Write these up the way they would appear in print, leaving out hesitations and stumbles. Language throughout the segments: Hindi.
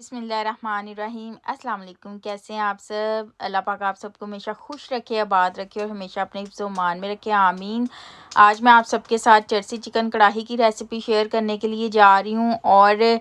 बिस्मिल्लाहिर्रहमानिर्रहीम। अस्सलाम वालेकुम। कैसे हैं आप सब? अल्लाह पाक आप सबको हमेशा खुश रखे, आबाद रखे और हमेशा अपने हिफ्ज़ व मान में रखे, आमीन। आज मैं आप सबके साथ चर्सी चिकन कढ़ाई की रेसिपी शेयर करने के लिए जा रही हूँ और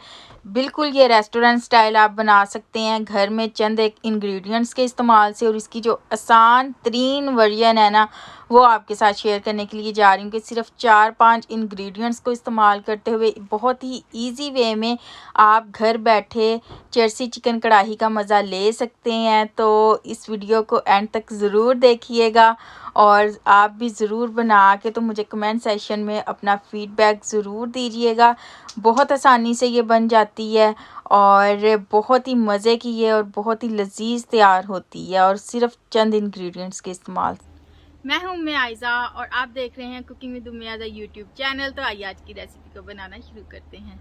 बिल्कुल ये रेस्टोरेंट स्टाइल आप बना सकते हैं घर में चंद एक इंग्रेडिएंट्स के इस्तेमाल से। और इसकी जो आसान तरीन वर्जन है ना, वो आपके साथ शेयर करने के लिए जा रही हूँ कि सिर्फ 4-5 इंग्रेडिएंट्स को इस्तेमाल करते हुए बहुत ही इजी वे में आप घर बैठे चर्सी चिकन कढ़ाई का मज़ा ले सकते हैं। तो इस वीडियो को एंड तक ज़रूर देखिएगा और आप भी ज़रूर बना के तो मुझे कमेंट सेक्शन में अपना फ़ीडबैक ज़रूर दीजिएगा। बहुत आसानी से ये बन जाती है और बहुत ही मज़े की है और बहुत ही लजीज तैयार होती है और सिर्फ चंद इंग्रेडिएंट्स के इस्तेमाल। मैं हूं उम्मे आयज़ा और आप देख रहे हैं cooking with Umme Aiza YouTube channel. तो आइए आज की रेसिपी को बनाना शुरू करते हैं।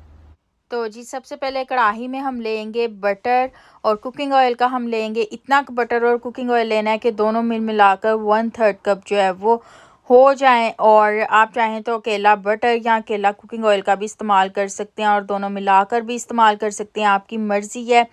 तो जी सबसे पहले कढ़ाई में हम लेंगे बटर और कुकिंग ऑयल का हम लेंगे इतना बटर और कुकिंग ऑयल लेना है कि दोनों मिलाकर 1/3 कप जो है वो हो जाएं। और आप चाहें तो अकेला बटर या अकेला कुकिंग ऑयल का भी इस्तेमाल कर सकते हैं और दोनों मिलाकर भी इस्तेमाल कर सकते हैं, आपकी मर्ज़ी है।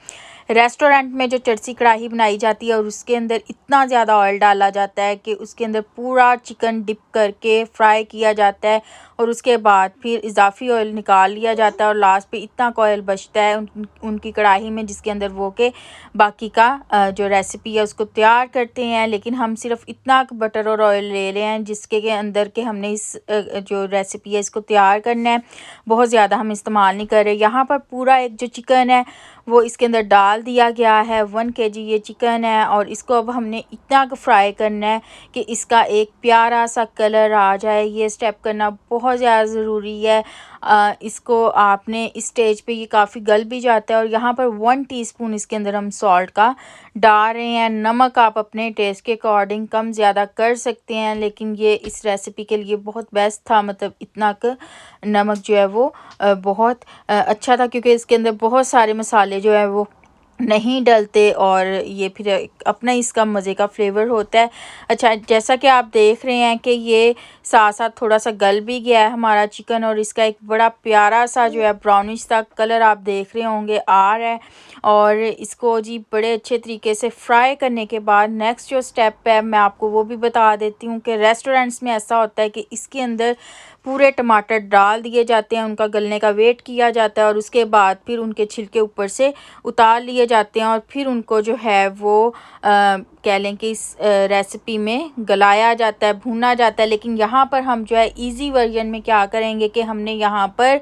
रेस्टोरेंट में जो चर्सी कढ़ाई बनाई जाती है और उसके अंदर इतना ज़्यादा ऑयल डाला जाता है कि उसके अंदर पूरा चिकन डिप करके फ्राई किया जाता है और उसके बाद फिर इजाफी ऑयल निकाल लिया जाता है और लास्ट पे इतना ऑयल बचता है उनकी कढ़ाई में जिसके अंदर वो के बाकी का जो रेसिपी है उसको तैयार करते हैं। लेकिन हम सिर्फ इतना बटर और ऑयल ले रहे हैं जिसके के अंदर के हमने इस जो रेसिपी है इसको तैयार करना है। बहुत ज़्यादा हम इस्तेमाल नहीं कर रहे। यहाँ पर पूरा एक जो चिकन है वो इसके अंदर डाल दिया गया है। 1 kg ये चिकन है और इसको अब हमने इतना फ्राई करना है कि इसका एक प्यारा सा कलर आ जाए। ये स्टेप करना बहुत ज़्यादा ज़रूरी है। इसको आपने इस स्टेज पे ये काफ़ी गल भी जाता है। और यहाँ पर 1 टीस्पून इसके अंदर हम सॉल्ट का डाल रहे हैं। नमक आप अपने टेस्ट के अकॉर्डिंग कम ज़्यादा कर सकते हैं, लेकिन ये इस रेसिपी के लिए बहुत बेस्ट था। मतलब इतना नमक जो है वो बहुत अच्छा था क्योंकि इसके अंदर बहुत सारे मसाले जो है वो नहीं डलते और ये फिर अपना इसका मज़े का फ्लेवर होता है। अच्छा, जैसा कि आप देख रहे हैं कि ये साथ साथ थोड़ा सा गल भी गया है हमारा चिकन और इसका एक बड़ा प्यारा सा जो है ब्राउनिश सा कलर आप देख रहे होंगे आ रहा है। और इसको जी बड़े अच्छे तरीके से फ्राई करने के बाद नेक्स्ट जो स्टेप है मैं आपको वो भी बता देती हूँ कि रेस्टोरेंट्स में ऐसा होता है कि इसके अंदर पूरे टमाटर डाल दिए जाते हैं, उनका गलने का वेट किया जाता है और उसके बाद फिर उनके छिलके ऊपर से उतार लिए जाते हैं और फिर उनको जो है वो कह लें कि इस रेसिपी में गलाया जाता है, भूना जाता है। लेकिन यहाँ पर हम जो है इजी वर्जन में क्या करेंगे कि हमने यहाँ पर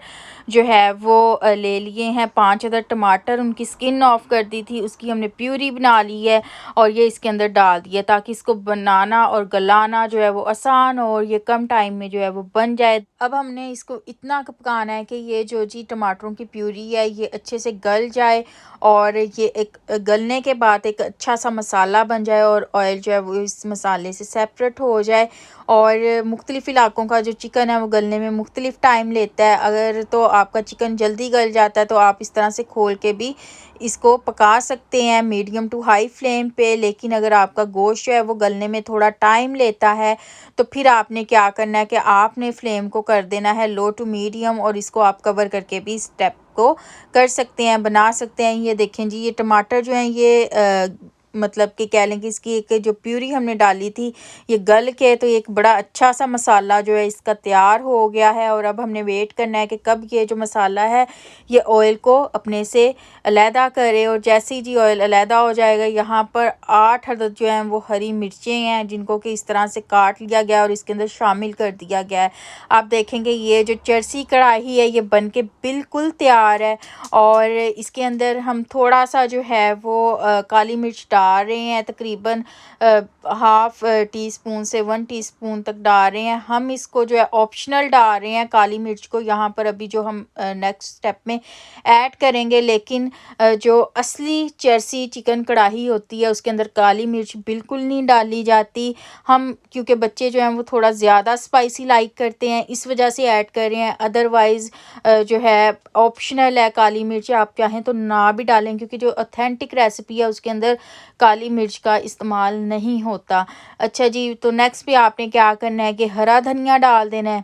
जो है वो ले लिए हैं 5 अदर टमाटर, उनकी स्किन ऑफ कर दी थी, उसकी हमने प्यूरी बना ली है और ये इसके अंदर डाल दिया ताकि इसको बनाना और गलाना जो है वो आसान हो और ये कम टाइम में जो है वो बन जाए। अब हमने इसको इतना पकाना है कि ये जो जी टमाटरों की प्यूरी है ये अच्छे से गल जाए और ये एक गलने के बाद एक अच्छा सा मसाला बन जाए और ऑयल जो है वो इस मसाले से सेपरेट हो जाए। और मुख्तलिफ़ इलाकों का जो चिकन है वो गलने में मुख्तलिफ़ टाइम लेता है। अगर तो आपका चिकन जल्दी गल जाता है तो आप इस तरह से खोल के भी इसको पका सकते हैं मीडियम टू हाई फ्लेम पे। लेकिन अगर आपका गोश्त जो है वो गलने में थोड़ा टाइम लेता है तो फिर आपने क्या करना है कि आपने फ्लेम को कर देना है लो टू मीडियम और इसको आप कवर करके भी स्टेप को कर सकते हैं, बना सकते हैं। ये देखें जी, ये टमाटर जो हैं ये मतलब कि कह लें कि इसकी एक जो प्यूरी हमने डाली थी ये गल के तो एक बड़ा अच्छा सा मसाला जो है इसका तैयार हो गया है। और अब हमने वेट करना है कि कब ये जो मसाला है ये ऑयल को अपने से अलहदा करे। और जैसे ही जी ऑयल अलहदा हो जाएगा यहाँ पर 8 अदद जो हैं वो हरी मिर्चें हैं जिनको कि इस तरह से काट लिया गया और इसके अंदर शामिल कर दिया गया है। आप देखेंगे ये जो चर्सी कढ़ाई है ये बन के बिल्कुल तैयार है। और इसके अंदर हम थोड़ा सा जो है वो काली मिर्च डाल रहे हैं, तकरीबन हाफ टीस्पून से 1 टीस्पून तक डाल रहे हैं। हम इसको जो है ऑप्शनल डाल रहे हैं काली मिर्च को यहाँ पर अभी जो हम नेक्स्ट स्टेप में ऐड करेंगे। लेकिन जो असली चर्सी चिकन कढ़ाई होती है उसके अंदर काली मिर्च बिल्कुल नहीं डाली जाती। हम क्योंकि बच्चे जो हैं वो थोड़ा ज़्यादा स्पाइसी लाइक करते हैं इस वजह से ऐड कर रहे हैं। अदरवाइज़ जो है ऑप्शनल है, काली मिर्च आप चाहें तो ना भी डालें क्योंकि जो ऑथेंटिक रेसिपी है उसके अंदर काली मिर्च का इस्तेमाल नहीं होता। अच्छा जी, तो नेक्स्ट पे आपने क्या करना है कि हरा धनिया डाल देना है